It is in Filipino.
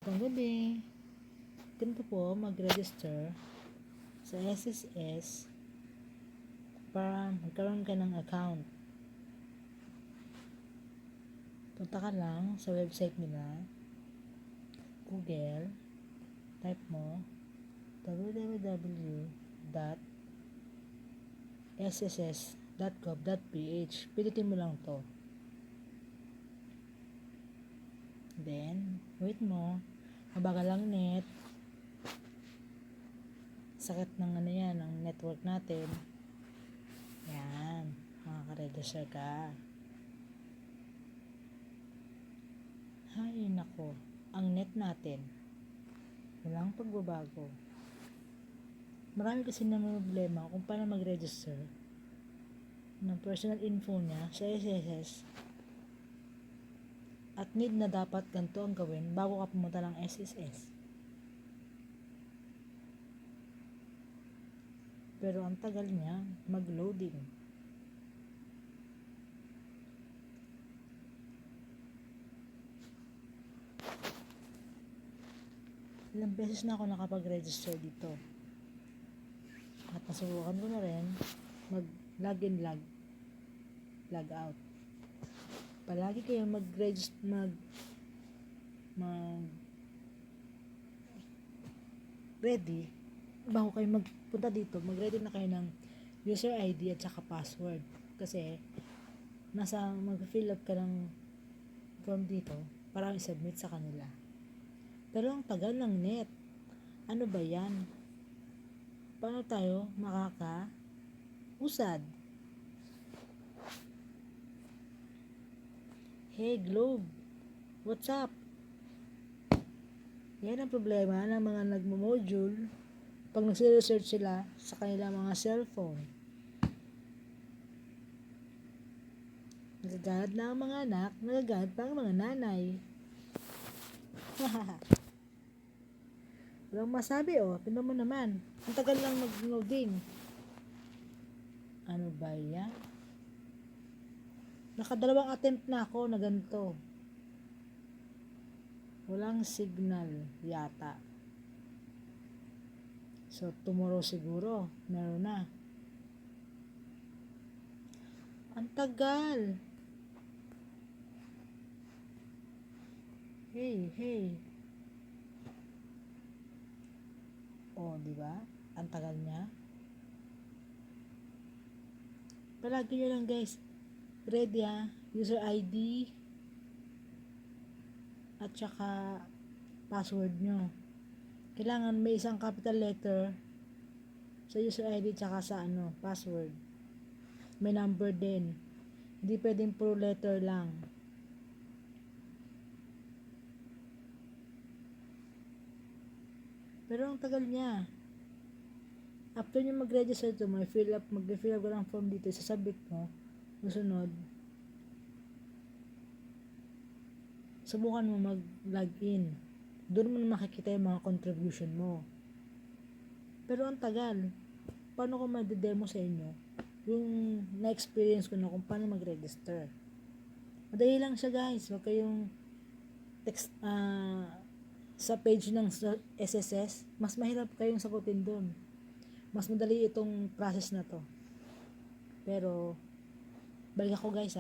Pang gabi, ganito po mag-register sa SSS para magkaroon ka ng account. Punta ka lang sa website nila, Google, type mo www.sss.gov.ph. Pindutin mo lang to. Then, wait mo. Mabagal lang net. Sakit ng ng network natin. Yan. Makaka-register ka. Hay nako. Ang net natin. Walang pagbabago. Marami kasi na problema kung paano mag-register ng personal info niya sa SSS. At need na dapat ganito ang gawin bago ka pumunta ng SSS. Pero ang tagal niya mag-loading. Ilang beses na ako nakapag-register dito. At nasubukan ko na rin mag-log in, log out. Palagi kayo mag-register, ready bago kayo magpunta dito. Mag-ready na kayo ng user ID at saka password. Kasi mag-fill up ka ng form dito para i-submit sa kanila. Pero ang tagal ng net. Ano ba yan? Paano tayo makaka-usad? Hey Globe, what's up? Yan ang problema ng mga nagmo-module pag nagsiresearch sila sa kanilang mga cellphone. Nagagamit na ang mga anak, nagagamit pa ang mga nanay. Walang masabi tingnan mo naman. Ang tagal lang mag-loading. Ano ba yan? Nakadalawang attempt na ako na ganito. Walang signal yata. So, tomorrow siguro, meron na. Ang tagal. Hey. Di ba? Ang tagal niya. Palagi nyo lang guys, ready user ID at saka password nyo. Kailangan may isang capital letter sa user ID at saka sa password. May number din. Hindi pwedeng puro letter lang. Pero ang tagal niya. After nyo mag-register to, mag-fill up ka ng form dito, sasabit mo, susunod, subukan mo mag-login. Doon mo na makikita yung mga contribution mo. Pero ang tagal. Paano ko ma-demo sa inyo yung na-experience ko na kung paano mag-register? Madali lang siya guys. Huwag kayong text sa page ng SSS. Mas mahirap kayong sagutin doon. Mas madali itong process na to. Pero balik ako guys